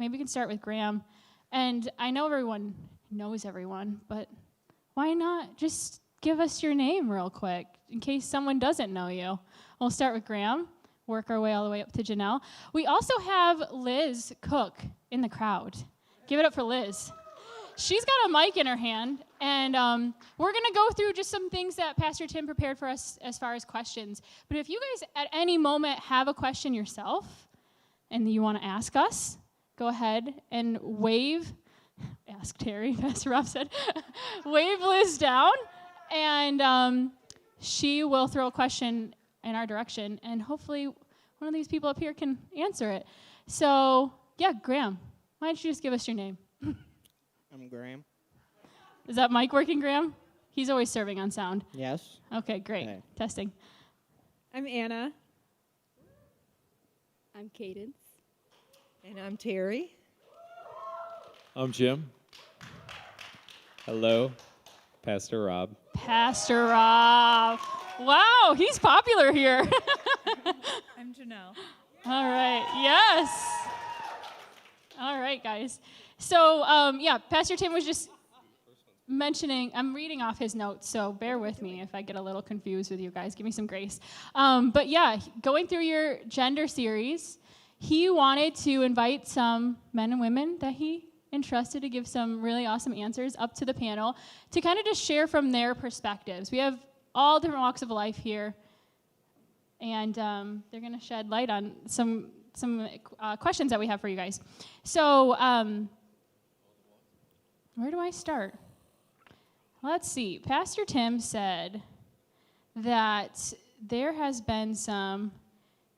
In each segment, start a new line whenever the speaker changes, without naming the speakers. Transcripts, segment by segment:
maybe we can start with Graham. And I know everyone knows everyone, but why not just give us your name real quick in case someone doesn't know you? We'll start with Graham, work our way all the way up to Janelle. We also have Liz Cook in the crowd. Give it up for Liz. She's got a mic in her hand, and we're going to go through just some things that Pastor Tim prepared for us as far as questions. But if you guys at any moment have a question yourself and you want to ask us, go ahead and ask Terry, Pastor Rob said, wave Liz down, and she will throw a question in our direction, and hopefully one of these people up here can answer it. So, yeah, Graham, why don't you just give us your name?
I'm Graham.
Is that mic working, Graham? He's always serving on sound.
Yes.
Okay, great.
Okay.
Testing.
I'm Anna.
I'm Cadence.
And I'm Terry.
I'm Jim. Hello, Pastor Rob.
Pastor Rob. Wow, he's popular here.
I'm Janelle.
All right, yes. All right, guys. So, Pastor Tim was just mentioning, I'm reading off his notes, so bear with me if I get a little confused with you guys. Give me some grace. But yeah, going through your gender series, he wanted to invite some men and women that he entrusted to give some really awesome answers up to the panel to kind of just share from their perspectives. We have all different walks of life here, and they're going to shed light on some questions that we have for you guys. So, where do I start? Let's see. Pastor Tim said that there has been some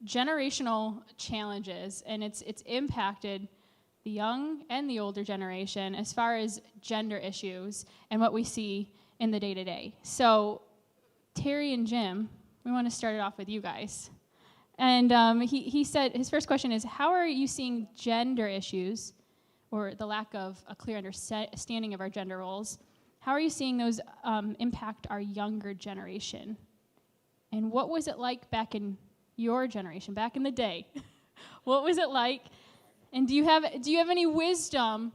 generational challenges, and it's impacted the young and the older generation as far as gender issues and what we see in the day-to-day. So, Terry and Jim, we want to start it off with you guys. And he said his first question is, how are you seeing gender issues, or the lack of a clear understanding of our gender roles, how are you seeing those impact our younger generation? And what was it like back in your generation, back in the day? What was it like? And do you have any wisdom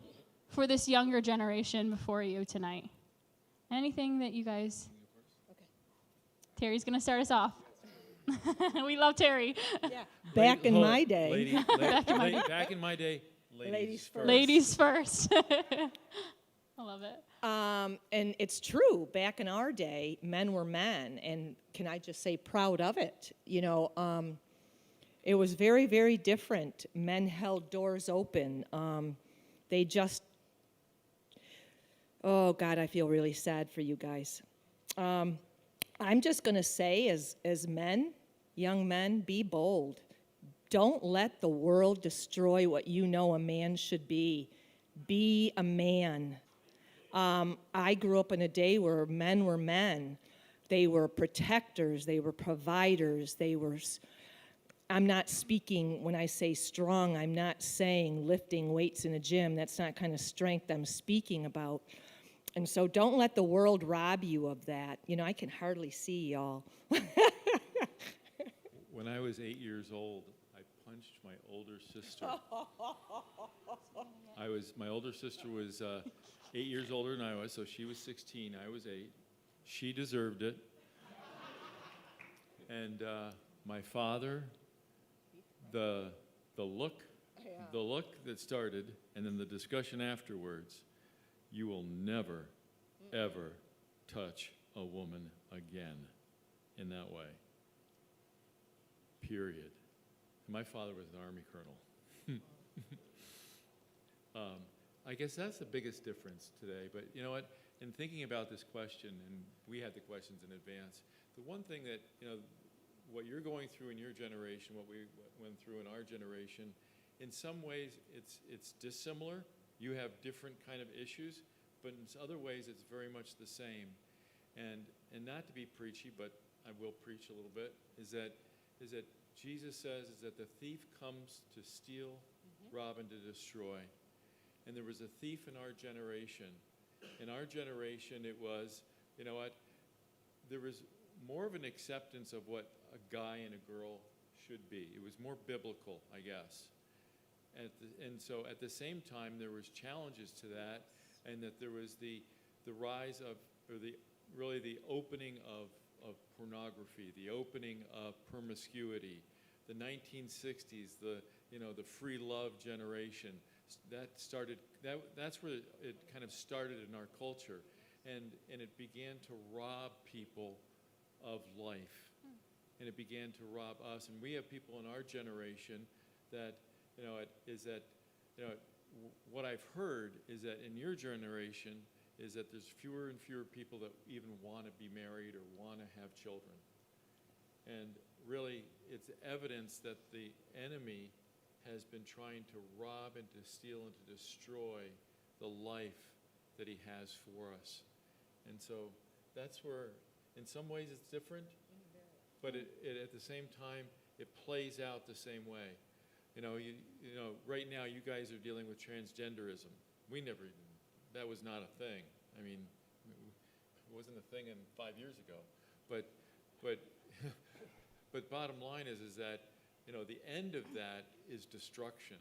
for this younger generation before you tonight? Anything that you guys... Okay. Terry's going to start us off. We love Terry.
Yeah. Back in my day.
Back in my day, ladies first.
Ladies first. I love it.
And it's true. Back in our day, men were men, and can I just say, proud of it. You know, it was very, very different. Men held doors open. They just, oh God, I feel really sad for you guys. I'm just going to say, as men, young men, be bold. Don't let the world destroy what you know a man should be. Be a man. I grew up in a day where men were men. They were protectors. They were providers. I'm not speaking, when I say strong, I'm not saying lifting weights in a gym. That's not kind of strength I'm speaking about. And so don't let the world rob you of that. You know, I can hardly see y'all.
When I was 8 years old, I punched my older sister. My older sister was 8 years older than I was, so she was 16, I was 8. She deserved it. And my father, the look that started, and then the discussion afterwards, you will never, ever touch a woman again in that way. Period. My father was an Army colonel. I guess that's the biggest difference today. But you know what? In thinking about this question, and we had the questions in advance, the one thing that, you know, what you're going through in your generation, what we went through in our generation, in some ways it's dissimilar. You have different kind of issues, but in other ways it's very much the same. And not to be preachy, but I will preach a little bit, is that Jesus says is that the thief comes to steal, rob, and to destroy. And there was a thief in our generation. In our generation, it was, you know what, there was more of an acceptance of what a guy and a girl should be. It was more biblical, I guess. And so at the same time, there was challenges to that, and that there was the rise of, or really the opening of pornography, the opening of promiscuity, the 1960s, the free love generation. That's where it kind of started in our culture, and it began to rob people of life, and it began to rob us. And we have people in our generation that, what I've heard is that in your generation is that there's fewer and fewer people that even want to be married or want to have children. And really, it's evidence that the enemy has been trying to rob and to steal and to destroy the life that he has for us. And so that's where, in some ways it's different, but it at the same time, it plays out the same way. Right now you guys are dealing with transgenderism. We never even, that was not a thing. I mean, it wasn't a thing 5 years ago. But bottom line is that, the end of that is destruction.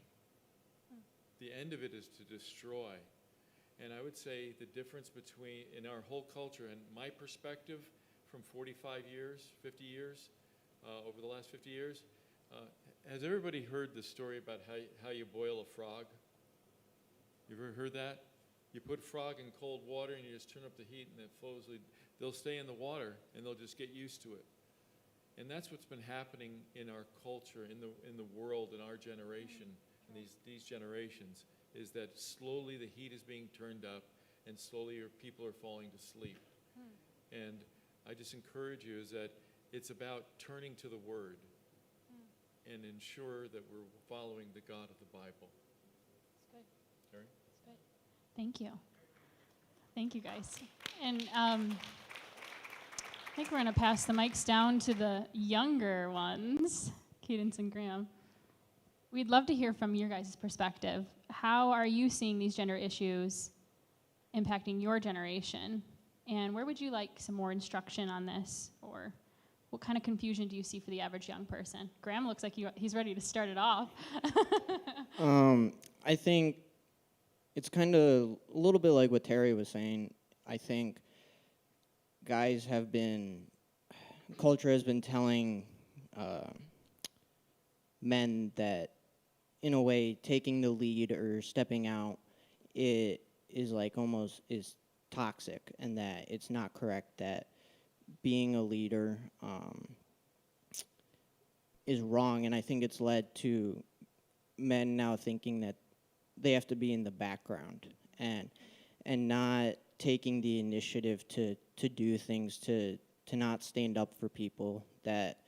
The end of it is to destroy. And I would say the difference between, in our whole culture, and my perspective from 45 years, 50 years, over the last 50 years, has everybody heard the story about how you boil a frog? You ever heard that? You put frog in cold water and you just turn up the heat and they'll stay in the water and they'll just get used to it. And that's what's been happening in our culture, in the world, in our generation, in these generations, is that slowly the heat is being turned up and slowly people are falling to sleep. And I just encourage you is that it's about turning to the Word and ensure that we're following the God of the Bible.
That's good.
Terry?
That's good. Thank you. Thank you, guys. And I think we're going to pass the mics down to the younger ones, Cadence and Graham. We'd love to hear from your guys' perspective. How are you seeing these gender issues impacting your generation? And where would you like some more instruction on this? Or what kind of confusion do you see for the average young person? Graham looks like he's ready to start it off.
I think it's kind of a little bit like what Terry was saying. I think culture has been telling men that, in a way, taking the lead or stepping out, it is like almost is toxic, and that it's not correct, that being a leader is wrong. And I think it's led to men now thinking that they have to be in the background and not taking the initiative to do things, to not stand up for people, that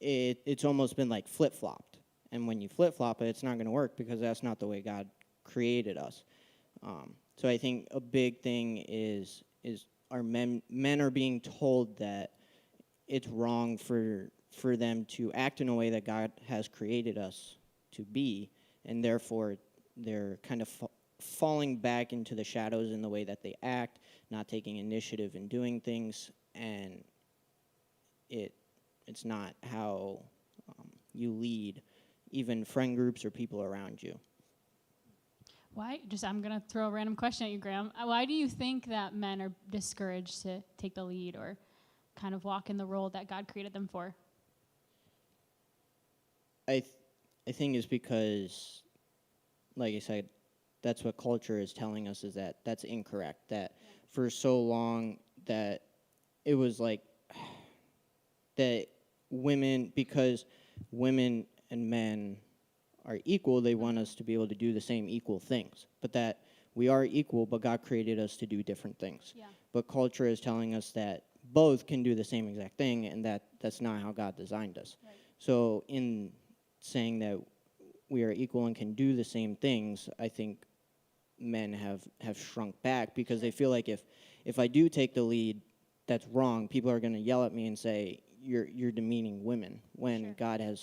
it's almost been like flip-flopped. And when you flip-flop it, it's not going to work, because that's not the way God created us. So I think a big thing is our men are being told that it's wrong for them to act in a way that God has created us to be, and therefore they're kind of falling back into the shadows in the way that they act, not taking initiative in doing things, and it's not how you lead even friend groups or people around you.
I'm going to throw a random question at you, Graham. Why do you think that men are discouraged to take the lead or kind of walk in the role that God created them for?
I think it's because, like I said, that's what culture is telling us, is that that's incorrect. That for so long that it was like that because women and men are equal, they want us to be able to do the same equal things. But that we are equal, but God created us to do different things.
Yeah.
But culture is telling us that both can do the same exact thing, and that's not how God designed us.
Right.
So in saying that we are equal and can do the same things, I think men have shrunk back, because they feel like if I do take the lead, that's wrong. People are going to yell at me and say, you're demeaning women, when
Sure.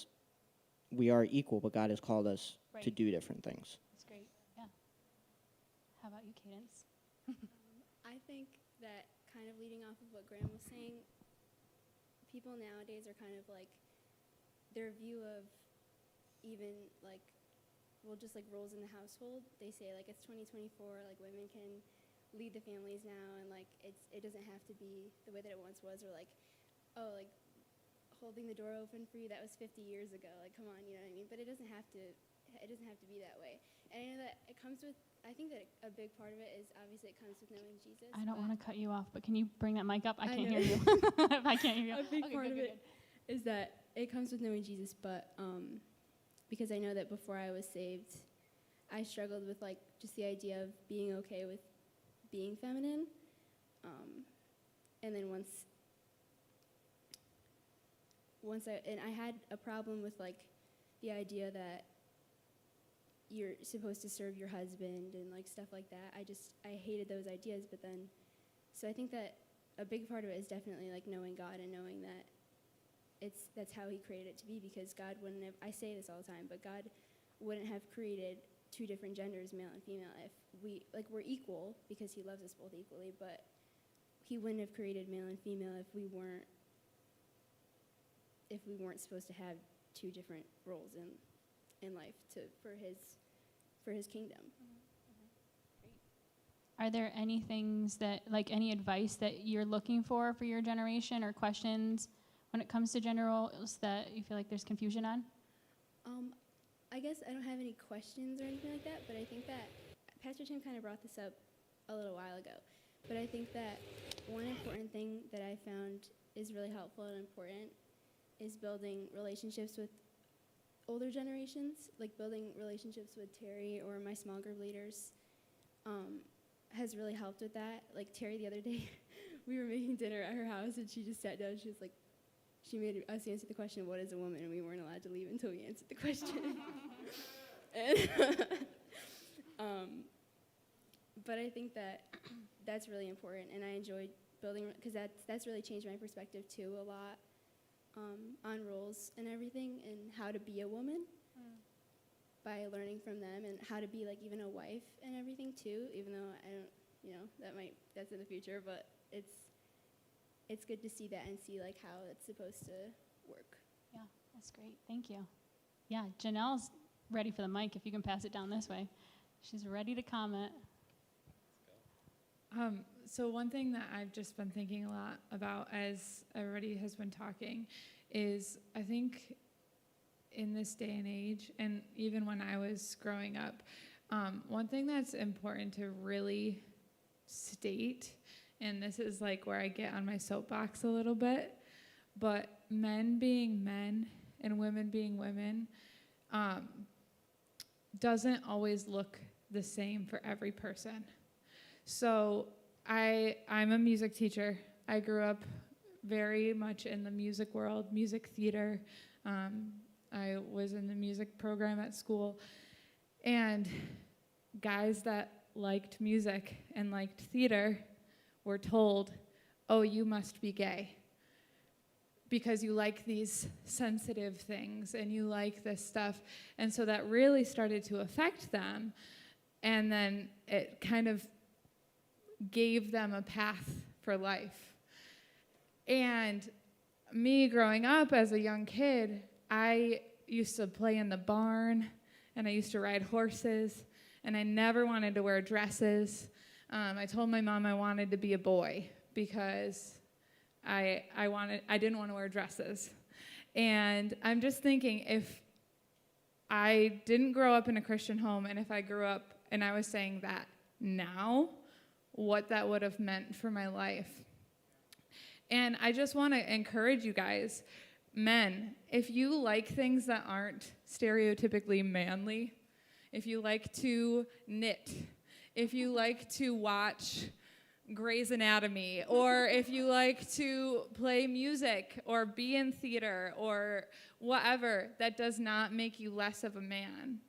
We are equal, but God has called us to
Right.
do different things.
That's great. Yeah. How about you, Cadence?
I think that, kind of leading off of what Graham was saying, people nowadays are kind of like, their view of even like, well, just like roles in the household. They say like it's 2024, like women can lead the families now, and like it doesn't have to be the way that it once was, or like, oh, like holding the door open for you, that was 50 years ago. Like, come on, you know what I mean? But it doesn't have to be that way. And I know that it comes with, I think that a big part of it is obviously it comes with knowing Jesus.
I don't
but
want to cut you off, but can you bring that mic up? I
I
can't
know.
hear you. If I can't hear you.
A big
Okay,
part
good,
of
good,
it is that it comes with knowing Jesus, but because I know that before I was saved, I struggled with like just the idea of being okay with being feminine, and then I had a problem with like the idea that you're supposed to serve your husband and like stuff like that. I hated those ideas, but then, so I think that a big part of it is definitely like knowing God and knowing that that's how he created it to be, because God wouldn't have, I say this all the time, but God wouldn't have created two different genders, male and female, if we're equal because he loves us both equally, but he wouldn't have created male and female if we weren't supposed to have two different roles in life for his kingdom.
Are there any things that, like any advice that you're looking for your generation, or questions when it comes to gender roles that you feel like there's confusion on?
I guess I don't have any questions or anything like that, but I think that Pastor Tim kind of brought this up a little while ago. But I think that one important thing that I found is really helpful and important is building relationships with older generations, like building relationships with Terry or my small group leaders has really helped with that. Like Terry the other day, we were making dinner at her house and she just sat down, she was like, she made us answer the question, what is a woman? And we weren't allowed to leave until we answered the question. But I think that that's really important, and I enjoyed building, because that's really changed my perspective too a lot on roles and everything, and how to be a woman by learning from them, and how to be like even a wife and everything too, even though I don't, that's in the future, but it's good to see that and see like how it's supposed to work.
Yeah, that's great. Thank you. Yeah, Janelle's ready for the mic, if you can pass it down this way. She's ready to comment.
So one thing that I've just been thinking a lot about as everybody has been talking is, I think in this day and age, and even when I was growing up, one thing that's important to really state, and this is like where I get on my soapbox a little bit, but men being men and women being women doesn't always look the same for every person. So I'm a music teacher. I grew up very much in the music world, music theater. I was in the music program at school. And guys that liked music and liked theater were told, oh, you must be gay because you like these sensitive things and you like this stuff. And so that really started to affect them. And then it kind of gave them a path for life. And me growing up as a young kid, I used to play in the barn, and I used to ride horses, and I never wanted to wear dresses. I told my mom I wanted to be a boy because I didn't want to wear dresses. And I'm just thinking, if I didn't grow up in a Christian home, and if I grew up and I was saying that now, what that would have meant for my life. And I just want to encourage you guys, men, if you like things that aren't stereotypically manly, if you like to knit, if you like to watch Grey's Anatomy, or if you like to play music or be in theater or whatever, that does not make you less of a man.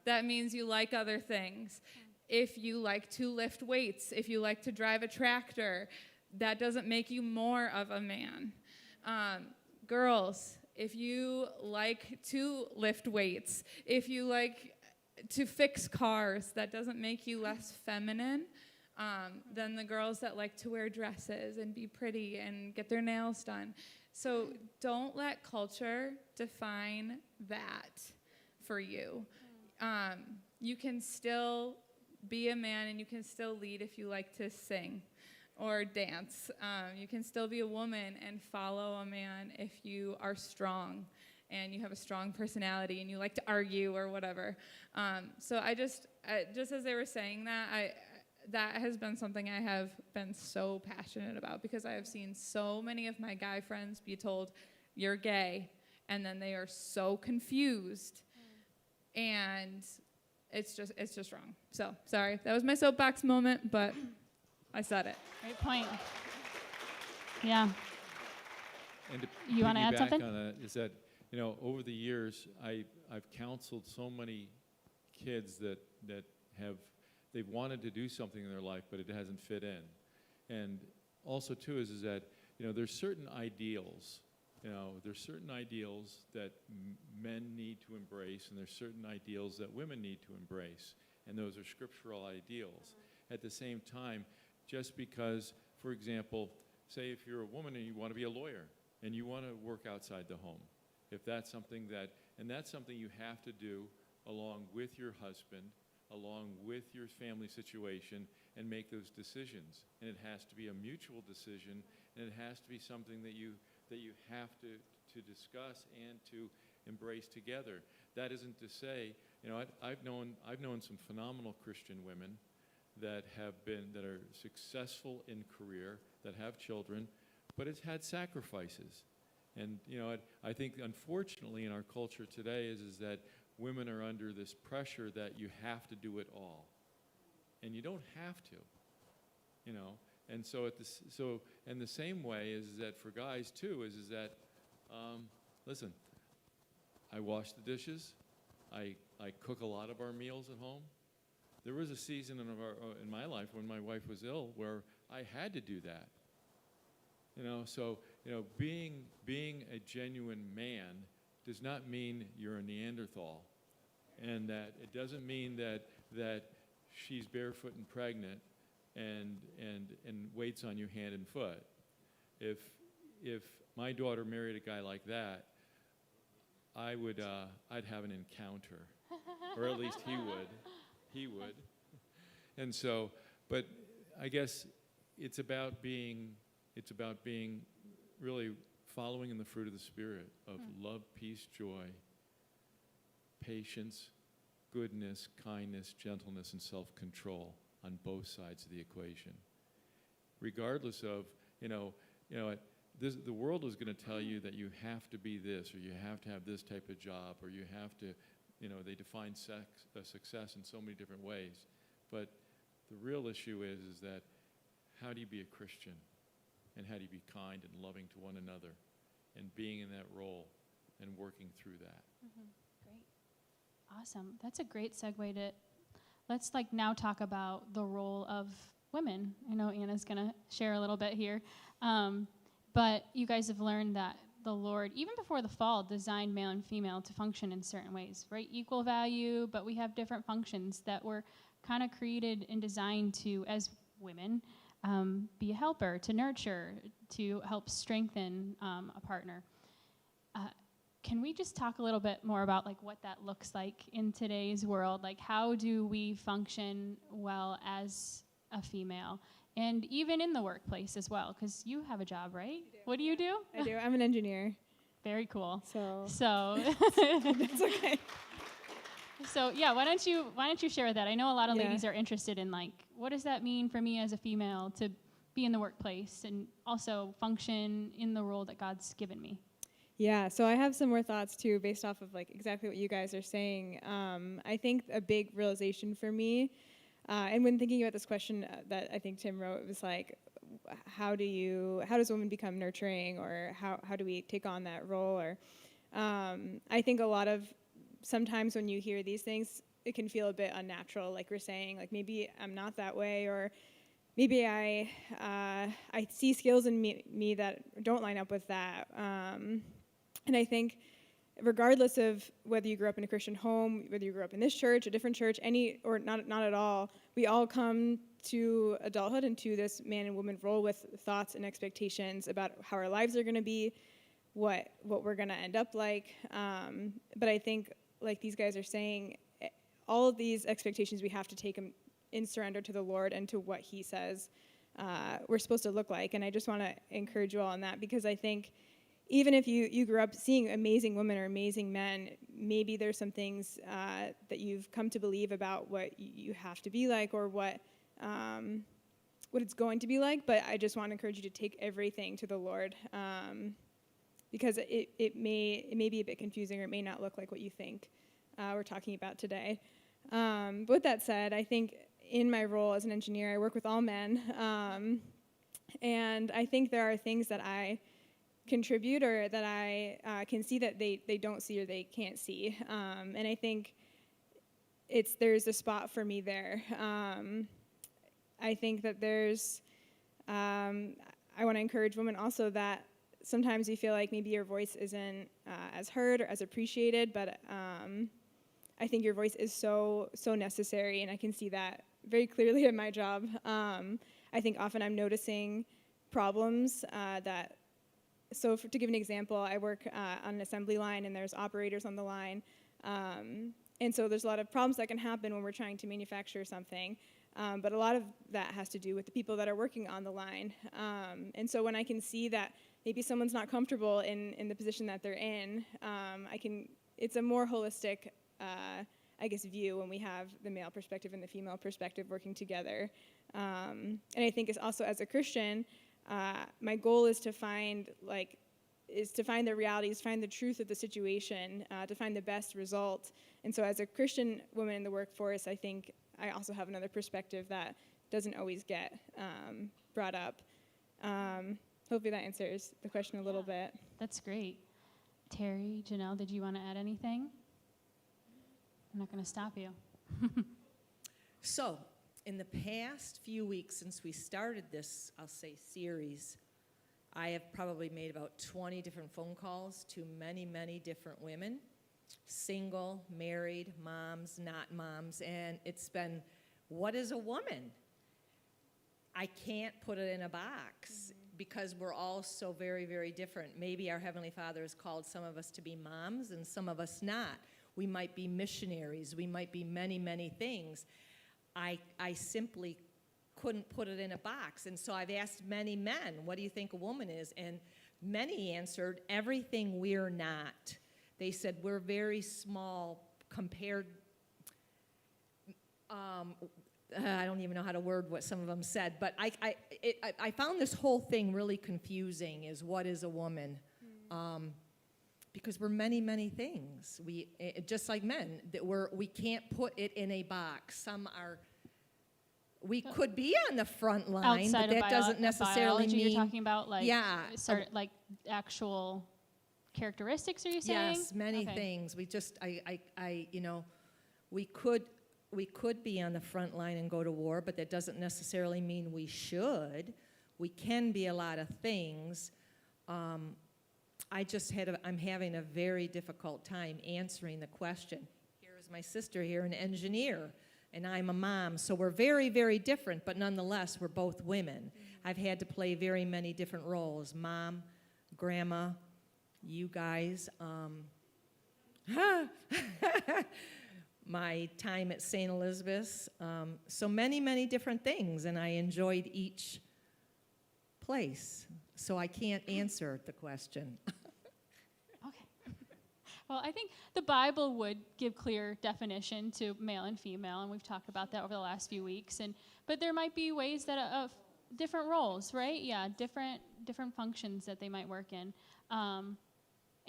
That means you like other things. If you like to lift weights, if you like to drive a tractor, that doesn't make you more of a man. Girls, if you like to lift weights, if you like to fix cars, that doesn't make you less feminine than the girls that like to wear dresses and be pretty and get their nails done. So don't let culture define that for you. You can still be a man and you can still lead if you like to sing or dance. You can still be a woman and follow a man if you are strong and you have a strong personality and you like to argue or whatever. So I just as they were saying that, that has been something I have been so passionate about, because I have seen so many of my guy friends be told, you're gay, and then they are so confused, and it's just wrong. So, sorry, that was my soapbox moment, but I said it.
Great point. Yeah.
And to
You wanna add
piggyback
something?
on that is that, over the years, I've counseled so many kids that they've wanted to do something in their life, but it hasn't fit in. And also, too, is that, there's certain ideals. There's certain ideals that men need to embrace, and there's certain ideals that women need to embrace, and those are scriptural ideals. At the same time, just because, for example, say if you're a woman and you want to be a lawyer, and you want to work outside the home, if that's something that's something you have to do along with your husband, along with your family situation, and make those decisions. And it has to be a mutual decision, and it has to be something that you have to discuss and to embrace together. That isn't to say, I've known some phenomenal Christian women that are successful in career, that have children, but it's had sacrifices. And I think unfortunately in our culture today is that women are under this pressure that you have to do it all, and you don't have to, And so in the same way is that for guys too is that, listen, I wash the dishes, I cook a lot of our meals at home. There was a season in my life when my wife was ill where I had to do that. So being a genuine man does not mean you're a Neanderthal, and that it doesn't mean that she's barefoot and pregnant and waits on you hand and foot. If my daughter married a guy like that, I'd have an encounter, or at least he would. And so, but I guess it's about being really following in the fruit of the Spirit of love, peace, joy, patience, goodness, kindness, gentleness, and self-control on both sides of the equation. Regardless of, the world is going to tell you that you have to be this, or you have to have this type of job, or you have to, they define success in so many different ways. But the real issue is that how do you be a Christian? And how do you be kind and loving to one another, and being in that role and working through that?
Great. Awesome. That's a great segue to, let's now talk about the role of women. I know Anna's going to share a little bit here. But you guys have learned that the Lord, even before the fall, designed male and female to function in certain ways, right? Equal value, but we have different functions that were kind of created and designed to, as women, be a helper, to nurture, to help strengthen a partner. Can we just talk a little bit more about what that looks like in today's world? How do we function well as a female? And even in the workplace as well, because you have a job, right? What do you do?
I do. I'm an engineer.
Very cool.
So
It's
okay.
So yeah, why don't you share that? I know a lot of
Yeah.
ladies are interested in what does that mean for me as a female to be in the workplace and also function in the role that God's given me.
Yeah, so I have some more thoughts too, based off of exactly what you guys are saying. I think a big realization for me, and when thinking about this question that I think Tim wrote, it was how does a woman become nurturing, or how do we take on that role? Or I think sometimes when you hear these things, it can feel a bit unnatural, like we're saying, maybe I'm not that way, or maybe I see skills in me that don't line up with that. And I think regardless of whether you grew up in a Christian home, whether you grew up in this church, a different church, or not at all, we all come to adulthood and to this man and woman role with thoughts and expectations about how our lives are going to be, what we're going to end up like. But I think like these guys are saying, all of these expectations, we have to take them in surrender to the Lord and to what he says we're supposed to look like. And I just want to encourage you all in that, because I think even if you grew up seeing amazing women or amazing men, maybe there's some things that you've come to believe about what you have to be like, or what it's going to be like. But I just want to encourage you to take everything to the Lord, because it may be a bit confusing, or it may not look like what you think we're talking about today. But with that said, I think in my role as an engineer, I work with all men, and I think there are things that I contribute, or that I can see that they don't see, or they can't see, and I think there's a spot for me there. I think that I want to encourage women also that sometimes you feel like maybe your voice isn't as heard or as appreciated, but I think your voice is so necessary, and I can see that very clearly in my job. I think often I'm noticing problems to give an example, I work on an assembly line, and there's operators on the line, and so there's a lot of problems that can happen when we're trying to manufacture something, but a lot of that has to do with the people that are working on the line, and so when I can see that maybe someone's not comfortable in the position that they're in, it's a more holistic view when we have the male perspective and the female perspective working together. And I think it's also, as a Christian, my goal is to find the realities, find the truth of the situation, to find the best result. And so as a Christian woman in the workforce, I think I also have another perspective that doesn't always get brought up. Hopefully that answers the question a little bit.
That's great. Terry, Janelle, did you want to add anything? I'm not going to stop you.
So, in the past few weeks since we started this, I'll say, series, I have probably made about 20 different phone calls to many, many different women, single, married, moms, not moms, and it's been, what is a woman? I can't put it in a box because we're all so very, very different. Maybe our Heavenly Father has called some of us to be moms and some of us not. We might be missionaries. We might be many, many things. I simply couldn't put it in a box. And so I've asked many men, what do you think a woman is? And many answered, everything we're not. They said, we're very small compared, I don't even know how to word what some of them said, but I found this whole thing really confusing, is what is a woman? Because we're many, many things. Just like men, we can't put it in a box. We could be on the front line,
Outside
but
of
that doesn't necessarily
biology,
mean.
you're talking about, like,
Yeah.
like actual characteristics, are you saying?
Yes, many
Okay.
things. We could be on the front line and go to war, but that doesn't necessarily mean we should. We can be a lot of things. I'm having a very difficult time answering the question. Here's my sister here, an engineer, and I'm a mom. So we're very, very different, but nonetheless, we're both women. I've had to play very many different roles: mom, grandma, you guys. My time at St. Elizabeth's. So many, many different things, and I enjoyed each place. So I can't answer the question.
Okay. Well, I think the Bible would give clear definition to male and female, and we've talked about that over the last few weeks. But there might be ways that of different roles, right? Yeah, different functions that they might work in.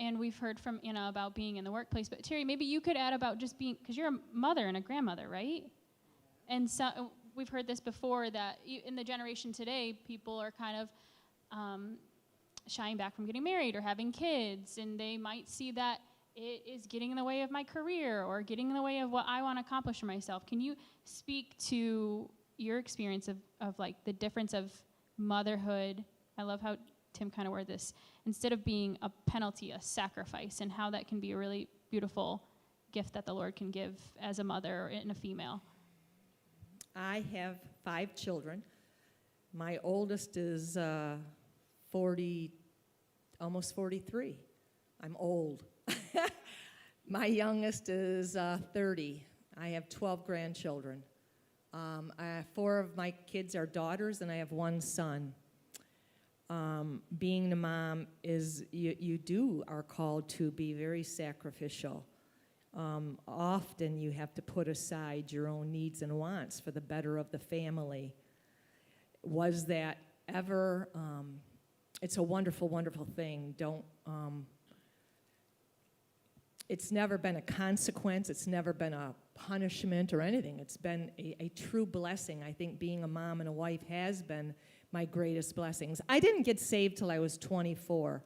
And we've heard from Anna about being in the workplace. But Terry, maybe you could add about just being, because you're a mother and a grandmother, right? And so we've heard this before, that in the generation today, people are kind of shying back from getting married or having kids, and they might see that it is getting in the way of my career or getting in the way of what I want to accomplish for myself. Can you speak to your experience of like the difference of motherhood? I love how Tim kind of worded this, instead of being a penalty, a sacrifice, and how that can be a really beautiful gift that the Lord can give as a mother and a female.
I have 5 children. My oldest is 40, almost 43. I'm old. My youngest is 30. I have 12 grandchildren. 4 of my kids are daughters, and I have 1 son. Being the mom is, you are called to be very sacrificial. Often you have to put aside your own needs and wants for the better of the family. Was that ever, it's a wonderful, wonderful thing. It's never been a consequence. It's never been a punishment or anything. It's been a true blessing. I think being a mom and a wife has been my greatest blessings. I didn't get saved till I was 24.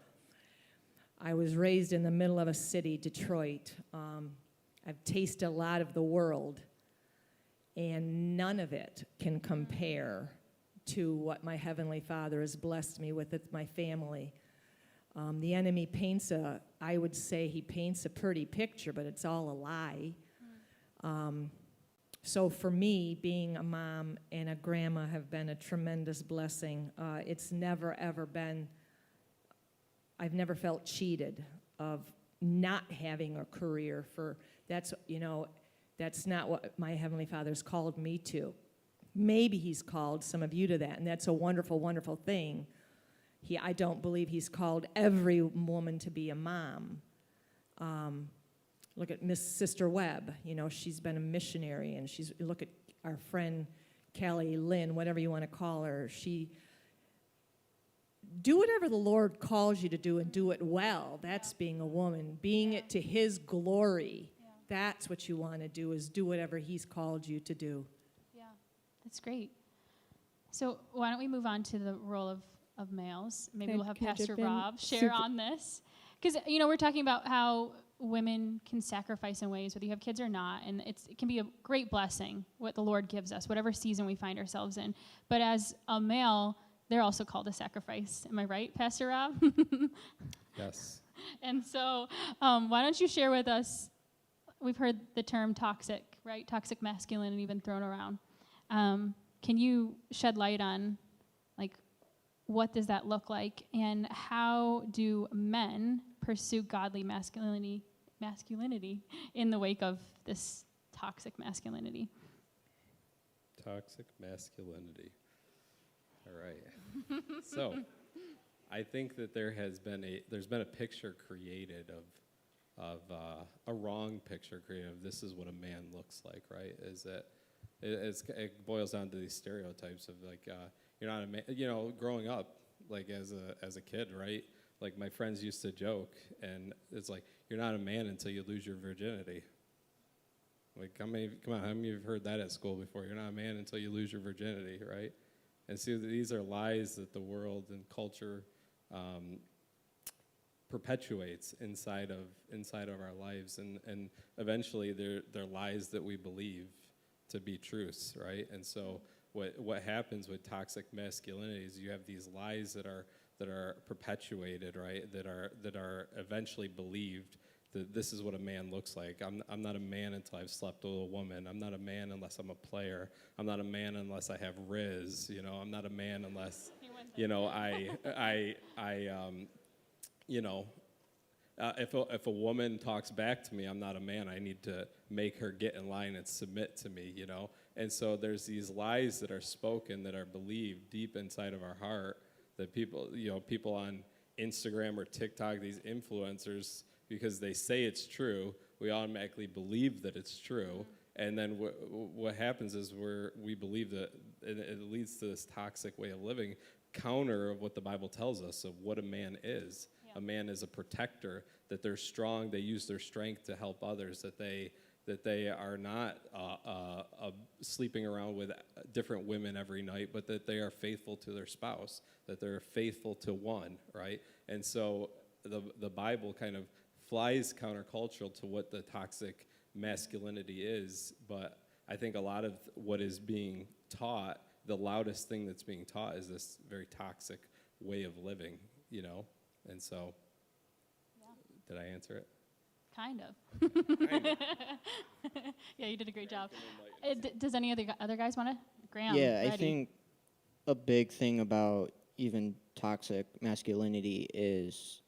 I was raised in the middle of a city, Detroit. I've tasted a lot of the world, and none of it can compare to what my Heavenly Father has blessed me with my family. The enemy I would say he paints a pretty picture, but it's all a lie. So for me, being a mom and a grandma have been a tremendous blessing. It's never, ever been, I've never felt cheated of not having a career that's not what my Heavenly Father's called me to. Maybe he's called some of you to that, and that's a wonderful, wonderful thing. I don't believe he's called every woman to be a mom. Look at Sister Webb. She's been a missionary, and look at our friend Callie Lynn, whatever you want to call her. Do whatever the Lord calls you to do and do it well. That's being a woman. Being it to his glory. That's what you want to do, is do whatever he's called you to do.
Yeah, that's great. So why don't we move on to the role of males? Maybe we'll have
Can I
Pastor
jump in?
Rob share
Super-
on this. Because, we're talking about how women can sacrifice in ways, whether you have kids or not, and it can be a great blessing, what the Lord gives us, whatever season we find ourselves in. But as a male, they're also called to sacrifice. Am I right, Pastor Rob?
Yes.
And so why don't you share with us, we've heard the term toxic, right? Toxic masculinity been thrown around. Can you shed light on, what does that look like, and how do men pursue godly masculinity in the wake of this toxic masculinity?
Toxic masculinity. All right. So, I think that there's been a picture created of a wrong picture created of this is what a man looks like, right? Is that it boils down to these stereotypes of you're not a man. Growing up, as a kid, right? Like my friends used to joke, and it's like you're not a man until you lose your virginity. Come on, how many of you have heard that at school before? You're not a man until you lose your virginity, right? And see, these are lies that the world and culture perpetuates inside of our lives, and eventually they're lies that we believe to be truths, right? And so what happens with toxic masculinity is you have these lies that are perpetuated, right? That are eventually believed that this is what a man looks like. I'm not a man until I've slept with a woman. I'm not a man unless I'm a player. I'm not a man unless I have Riz. I'm not a man unless if a woman talks back to me, I'm not a man. I need to make her get in line and submit to me, And so there's these lies that are spoken, that are believed deep inside of our heart, that people on Instagram or TikTok, these influencers, because they say it's true, we automatically believe that it's true. And then what happens is we believe that it leads to this toxic way of living, counter of what the Bible tells us of what a man is. Yeah. A man is a protector, that they're strong, they use their strength to help others, that they are not sleeping around with different women every night, but that they are faithful to their spouse, that they're faithful to one, right? And so the Bible kind of flies countercultural to what the toxic masculinity is, but I think a lot of what is being taught, the loudest thing that's being taught is this very toxic way of living, And so, Did I answer it?
Kind of.
Kind of.
Yeah, you did a great job. Does any other guys want to? Graham,
Yeah,
ready.
I think a big thing about even toxic masculinity is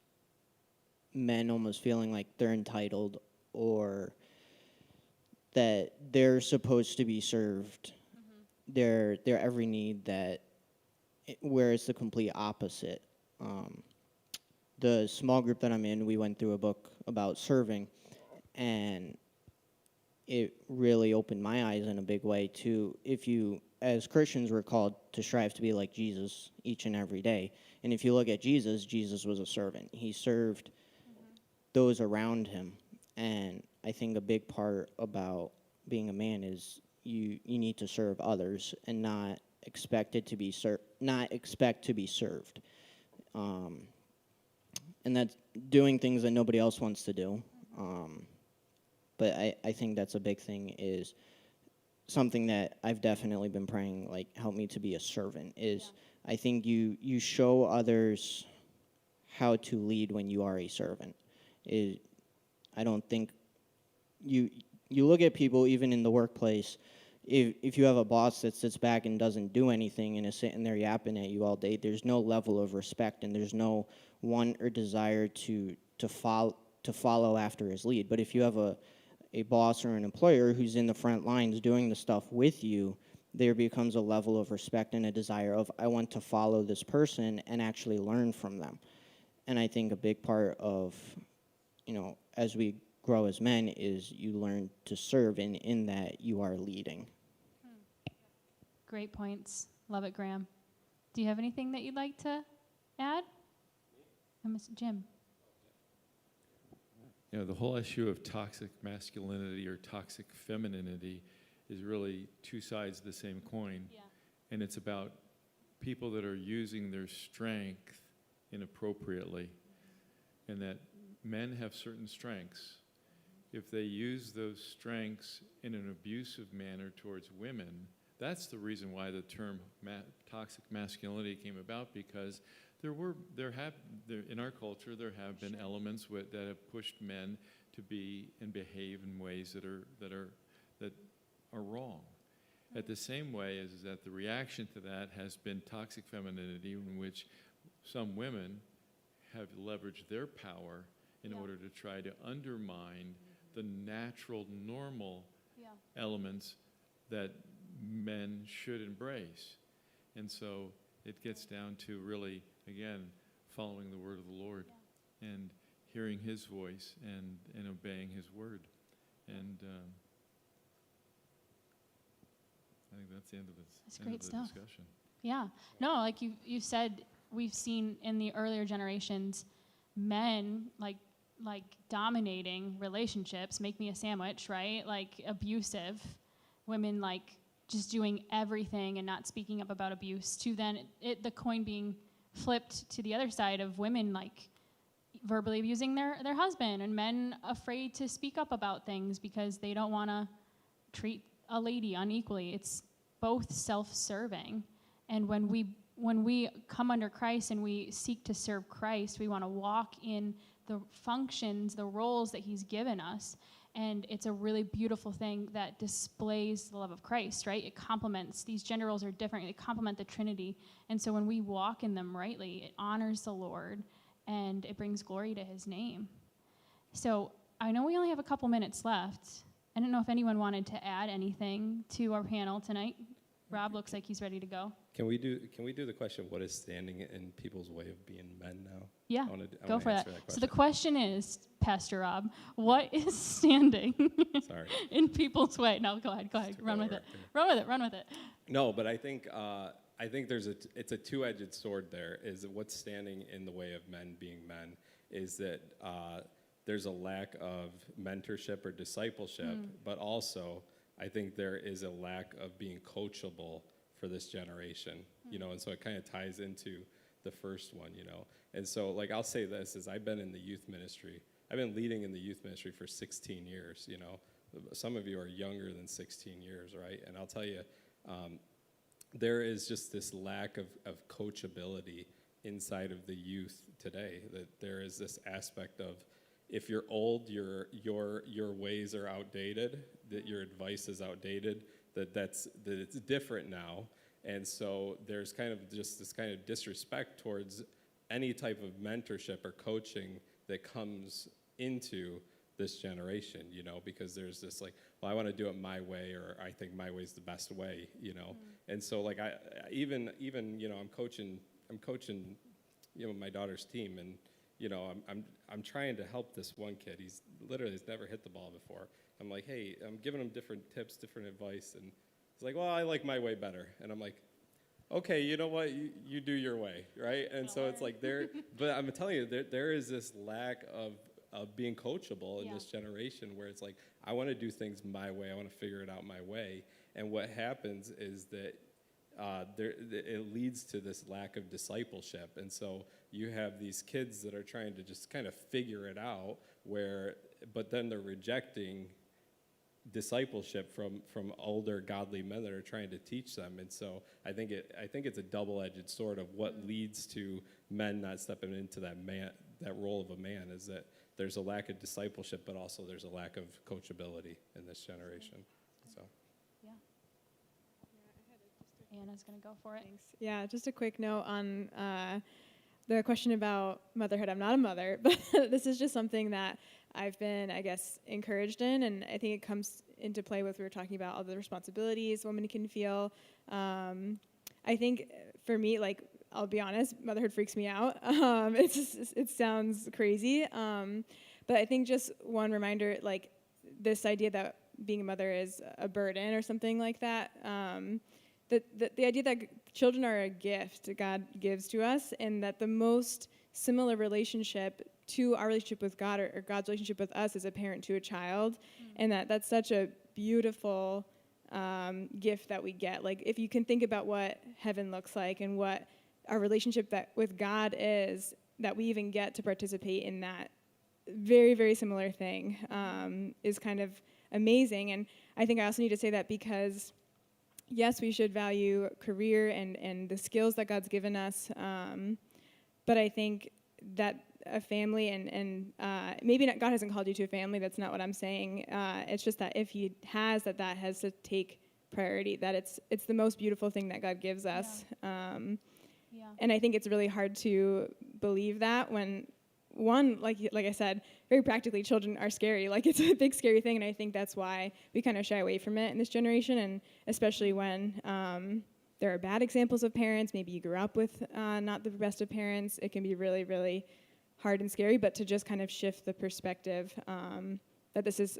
men almost feeling like they're entitled or that they're supposed to be served their every need, where it's the complete opposite. The small group that I'm in, we went through a book about serving, and it really opened my eyes in a big way to, if you, as Christians, we're called to strive to be like Jesus each and every day. And if you look at Jesus, Jesus was a servant. He served those around him. And I think a big part about being a man is you need to serve others and not expect to be served. And that's doing things that nobody else wants to do. But I think that's a big thing, is something that I've definitely been praying, like, help me to be a servant, is I think you show others how to lead when you are a servant. I don't think you look at people, even in the workplace, if you have a boss that sits back and doesn't do anything and is sitting there yapping at you all day, there's no level of respect, and there's no want or desire to follow after his lead. But if you have a boss or an employer who's in the front lines doing the stuff with you, there becomes a level of respect and a desire of, I want to follow this person and actually learn from them. And I think a big part of, as we grow as men, is you learn to serve, and in that you are leading.
Great points. Love it, Graham. Do you have anything that you'd like to add? Jim.
The whole issue of toxic masculinity or toxic femininity is really two sides of the same coin.
Yeah.
And it's about people that are using their strength inappropriately, and that men have certain strengths. If they use those strengths in an abusive manner towards women, that's the reason why the term toxic masculinity came about, because in our culture there have been elements that have pushed men to be and behave in ways that are wrong. At the same way as that the reaction to that has been toxic femininity, in which some women have leveraged their power in order to try to undermine the natural, normal elements that men should embrace. And so it gets down to really, again, following the word of the Lord and hearing his voice and obeying his word. And I think that's the end of this.
That's great
the
stuff.
Discussion.
Yeah. No, like you said, we've seen in the earlier generations men like dominating relationships, make me a sandwich, right? Like abusive. Women like just doing everything and not speaking up about abuse, to then the coin being flipped to the other side of women like verbally abusing their husband, and men afraid to speak up about things because they don't want to treat a lady unequally. It's both self-serving. And when we come under Christ and we seek to serve Christ, we want to walk in the functions, the roles that he's given us. And it's a really beautiful thing that displays the love of Christ, right? It complements, these gender roles are different, they complement the Trinity. And so when we walk in them rightly, it honors the Lord and it brings glory to his name. So I know we only have a couple minutes left. I don't know if anyone wanted to add anything to our panel tonight. Rob looks like he's ready to go.
Can we do the question, what is standing in people's way of being men now?
Yeah,
I
go
wanna
for that.
answer
So the question is, Pastor Rob, what is standing
Sorry.
in people's way? No, go ahead, run with it. Run with it.
No, but I think it's a two-edged sword there, is what's standing in the way of men being men, is that there's a lack of mentorship or discipleship, but also I think there is a lack of being coachable for this generation, and so it kind of ties into the first one, And so, like, I'll say this, is I've been in the youth ministry. I've been leading in the youth ministry for 16 years, Some of you are younger than 16 years, right? And I'll tell you, there is just this lack of coachability inside of the youth today, that there is this aspect of, if you're old, your ways are outdated, that your advice is outdated, that it's different now. And so there's kind of just this kind of disrespect towards any type of mentorship or coaching that comes into this generation, you know, because there's this like, well, I want to do it my way, or I think my way's the best way, you know. And so like I even you know, I'm coaching, you know, my daughter's team, and you know, I'm trying to help this one kid. He's never hit the ball before. I'm like, hey, I'm giving him different tips, different advice, and he's like, well, I like my way better. And I'm like, okay, you know what, you do your way, right? And so it's like but I'm telling you, there is this lack of being coachable in this generation, where it's like, I want to do things my way, I want to figure it out my way. And what happens is that it leads to this lack of discipleship. And so you have these kids that are trying to just kind of figure it out, but then they're rejecting discipleship from older godly men that are trying to teach them. And so I think it's a double-edged sword of what leads to men not stepping into that role of a man, is that there's a lack of discipleship, but also there's a lack of coachability in this generation. So
Anna's going to go for it.
Thanks. Yeah, just a quick note on the question about motherhood. I'm not a mother, but this is just something that I've been, I guess, encouraged in, and I think it comes into play with, we were talking about all the responsibilities women can feel. I think for me, like, I'll be honest, motherhood freaks me out. It sounds crazy, but I think just one reminder, like this idea that being a mother is a burden or something like that. The idea that children are a gift God gives to us, and that the most similar relationship to our relationship with God, or God's relationship with us, is a parent to a child, and that's such a beautiful gift that we get. Like, if you can think about what heaven looks like and what our relationship with God is, that we even get to participate in that very, very similar thing, is kind of amazing. And I think I also need to say that because, yes, we should value career and the skills that God's given us, but I think that a family, and maybe God hasn't called you to a family, that's not what I'm saying. It's just that if he has, that has to take priority, that it's the most beautiful thing that God gives us. And I think it's really hard to believe that when, one, like I said, very practically, children are scary. Like, it's a big, scary thing, and I think that's why we kind of shy away from it in this generation, and especially when there are bad examples of parents. Maybe you grew up with not the best of parents. It can be really, really hard and scary, but to just kind of shift the perspective that it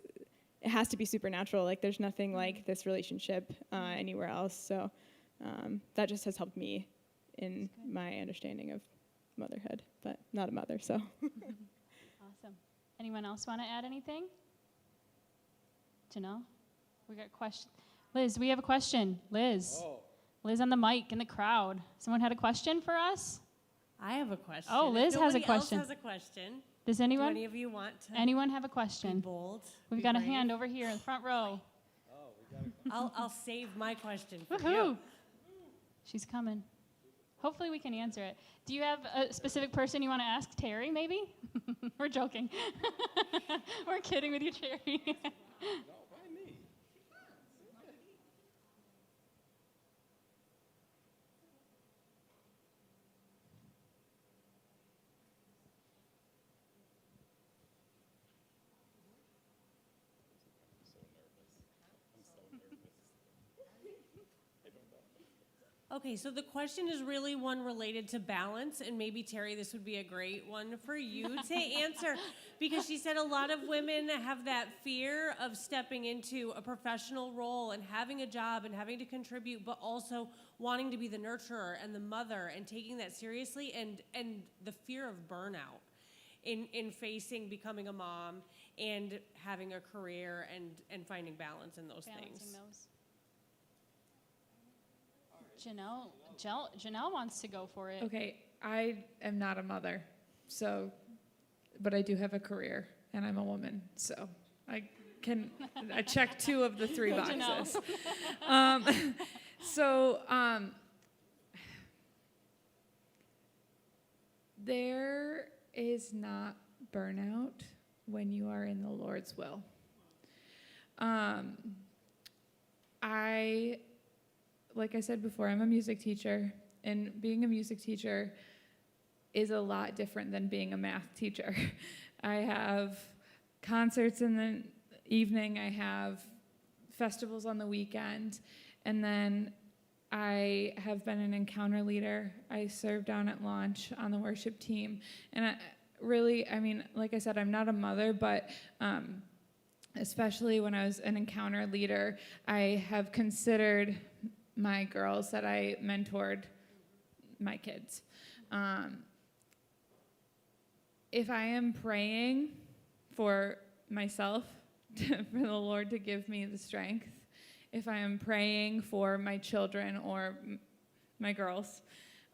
has to be supernatural. Like, there's nothing like this relationship anywhere else. So that just has helped me in my understanding of motherhood, but not a mother, so.
Awesome. Anyone else want to add anything? Janelle? We got a question. Liz, we have a question. Liz.
Oh.
Liz on the mic in the crowd. Someone had a question for us?
I have a question.
Oh, Liz
If
has a
nobody
question.
else has a question.
Does
Do
anyone?
any of you want to
Anyone have a
be
question?
bold?
We've
be
got a
brave?
hand over here in the front row.
I'll save my question for
Woohoo!
you.
She's coming. Hopefully we can answer it. Do you have a specific person you want to ask? Terry, maybe? We're joking. We're kidding with you, Terry.
Okay, so the question is really one related to balance, and maybe, Terry, this would be a great one for you to answer, because she said a lot of women have that fear of stepping into a professional role and having a job and having to contribute, but also wanting to be the nurturer and the mother and taking that seriously, and the fear of burnout in facing becoming a mom and having a career and finding balance in those
Balancing
things.
those. Janelle wants to go for it.
Okay, I am not a mother, but I do have a career, and I'm a woman, so I check 2 of the 3 boxes. There is not burnout when you are in the Lord's will. Like I said before, I'm a music teacher, and being a music teacher is a lot different than being a math teacher. I have concerts in the evening. I have festivals on the weekend. And then I have been an encounter leader. I serve down at Launch on the worship team. And I mean, like I said, I'm not a mother, but especially when I was an encounter leader, I have considered my girls that I mentored my kids. If I am praying for myself, for the Lord to give me the strength, if I am praying for my children or my girls,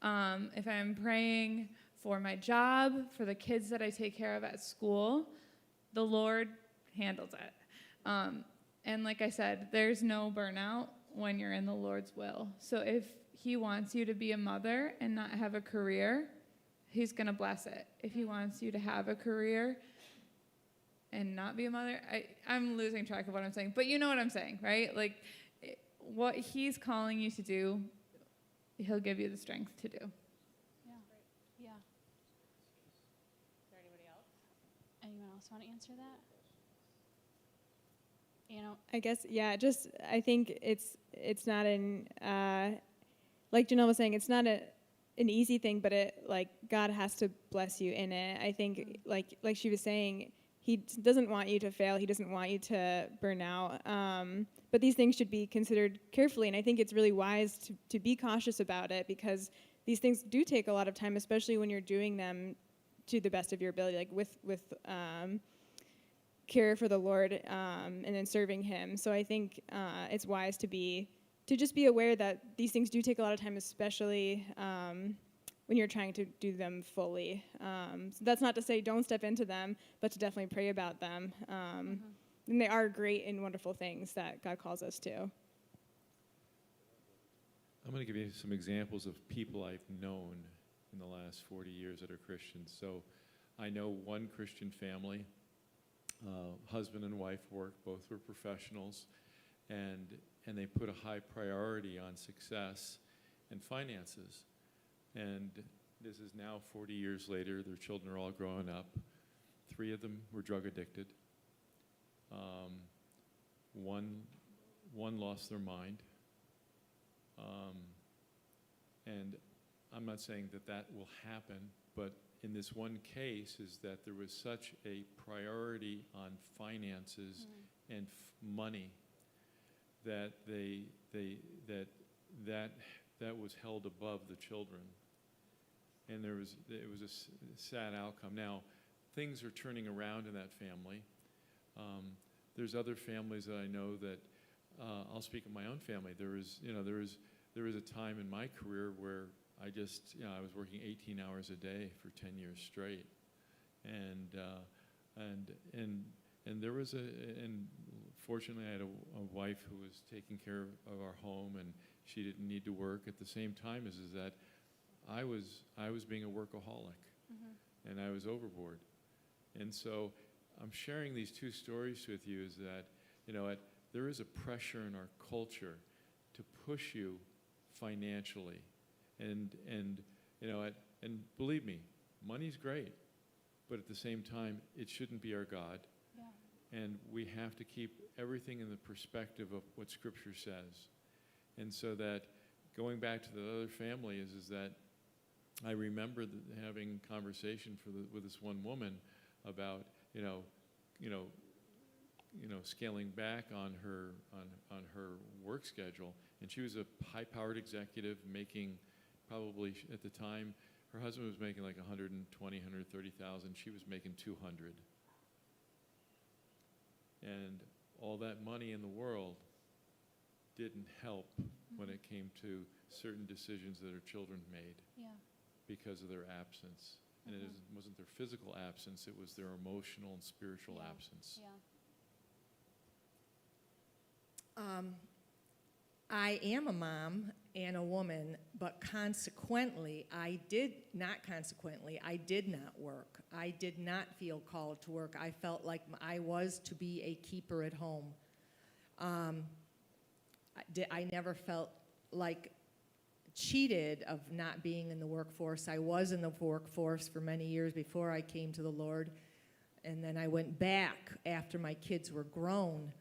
if I am praying for my job, for the kids that I take care of at school, the Lord handles it. And like I said, there's no burnout when you're in the Lord's will. So if he wants you to be a mother and not have a career, he's going to bless it. If he wants you to have a career and not be a mother, I'm losing track of what I'm saying, but you know what I'm saying, right? Like, what he's calling you to do, he'll give you the strength to do.
Yeah. Yeah.
Is there anybody else?
Anyone else want to answer that? You know,
I guess, yeah, just, I think it's not like Janelle was saying, it's not an easy thing, but like, God has to bless you in it. I think, like she was saying, he doesn't want you to fail. He doesn't want you to burn out. But these things should be considered carefully, and I think it's really wise to be cautious about it, because these things do take a lot of time, especially when you're doing them to the best of your ability, like with care for the Lord, and then serving him. So I think it's wise to just be aware that these things do take a lot of time, especially when you're trying to do them fully. So that's not to say don't step into them, but to definitely pray about them. And they are great and wonderful things that God calls us to.
I'm going to give you some examples of people I've known in the last 40 years that are Christians. So I know one Christian family, husband and wife both were professionals, and they put a high priority on success and finances. And this is now 40 years later. Their children are all growing up. 3 of them were drug addicted. One lost their mind. And I'm not saying that will happen, but in this one case is that there was such a priority on finances and money that that was held above the children. And it was a sad outcome. Now, things are turning around in that family. There's other families that I know that I'll speak of my own family. There was a time in my career where I was working 18 hours a day for 10 years straight, and there was and fortunately I had a wife who was taking care of our home, and she didn't need to work. At the same time is that I was being a workaholic, and I was overboard, and so I'm sharing these 2 stories with you is that there is a pressure in our culture to push you financially, and believe me, money's great, but at the same time it shouldn't be our God. Yeah. And we have to keep everything in the perspective of what Scripture says. And so that going back to the other family is that I remember having conversation with this one woman about scaling back on her work schedule, and she was a high-powered executive making probably at the time her husband was making like 120, 130,000. She was making 200, and all that money in the world didn't help when it came to certain decisions that her children made.
Yeah.
Because of their absence. And it wasn't their physical absence, it was their emotional and spiritual absence.
Yeah.
I am a mom and a woman, but I did not work. I did not feel called to work. I felt like I was to be a keeper at home. I never felt like cheated of not being in the workforce. I was in the workforce for many years before I came to the Lord. and then I went back after my kids were grown.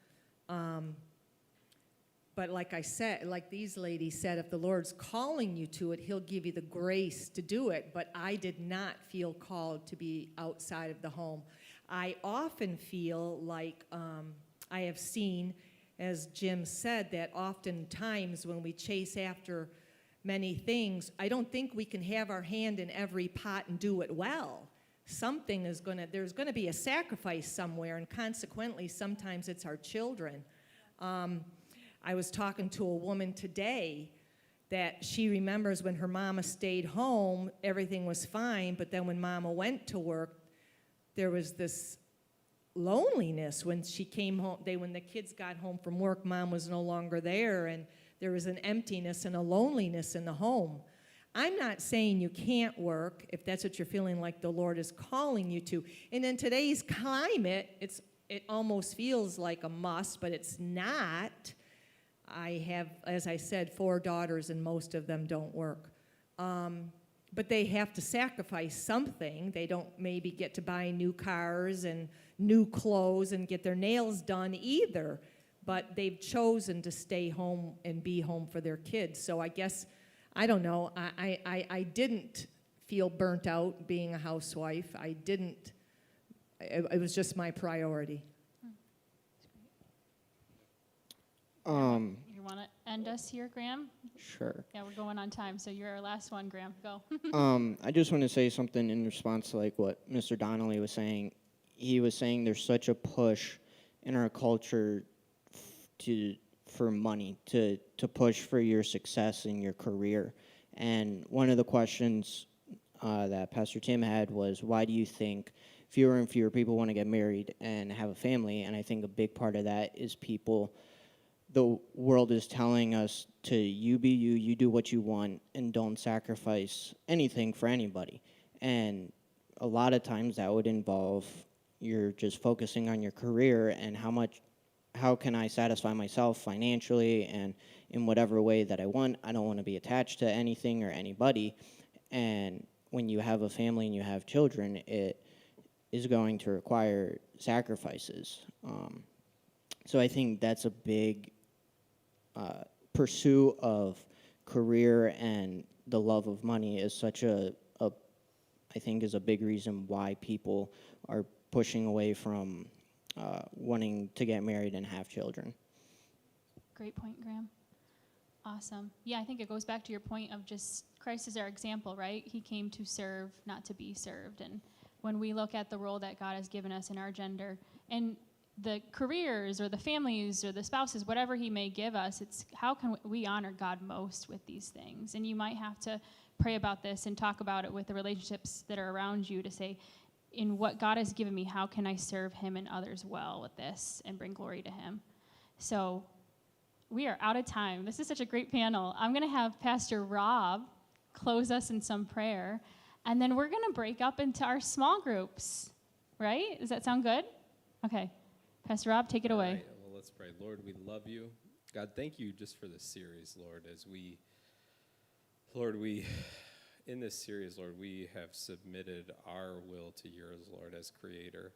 But like I said, like these ladies said, if the Lord's calling you to it, he'll give you the grace to do it. But I did not feel called to be outside of the home. I often feel like I have seen, as Jim said, that oftentimes when we chase after many things, I don't think we can have our hand in every pot and do it well. There's gonna be a sacrifice somewhere, and consequently, sometimes it's our children. I was talking to a woman today that she remembers when her mama stayed home, everything was fine, but then when mama went to work, there was this loneliness when she came home. When the kids got home from work, mom was no longer there, and there was an emptiness and a loneliness in the home. I'm not saying you can't work if that's what you're feeling like the Lord is calling you to. And in today's climate, it almost feels like a must, but it's not. I have, as I said, 4 daughters, and most of them don't work. But they have to sacrifice something. They don't maybe get to buy new cars and new clothes and get their nails done either. But they've chosen to stay home and be home for their kids. So I guess, I don't know, I didn't feel burnt out being a housewife. It was just my priority.
You want to end us here, Graham?
Sure.
Yeah, we're going on time, so you're our last one, Graham. Go.
I just want to say something in response to like what Mr. Donnelly was saying. He was saying there's such a push in our culture for money, to push for your success in your career. And one of the questions that Pastor Tim had was, why do you think fewer and fewer people want to get married and have a family? And I think a big part of that is the world is telling us to you be you, you do what you want, and don't sacrifice anything for anybody. And a lot of times that would involve you're just focusing on your career and how can I satisfy myself financially and in whatever way that I want. I don't want to be attached to anything or anybody. And when you have a family and you have children, it is going to require sacrifices. So I think that's a big pursuit of career, and the love of money is such I think is a big reason why people are pushing away from wanting to get married and have children.
Great point, Graham. Awesome. Yeah, I think it goes back to your point of just Christ is our example, right? He came to serve, not to be served. And when we look at the role that God has given us in our gender, and the careers or the families or the spouses, whatever he may give us, it's how can we honor God most with these things? And you might have to pray about this and talk about it with the relationships that are around you to say, in what God has given me, how can I serve him and others well with this and bring glory to him? So we are out of time. This is such a great panel. I'm going to have Pastor Rob close us in some prayer, and then we're going to break up into our small groups, right? Does that sound good? Okay. Pastor Rob, take it away.
All right, well, let's pray. Lord, we love you. God, thank you just for this series, Lord, in this series, Lord, we have submitted our will to yours, Lord, as creator.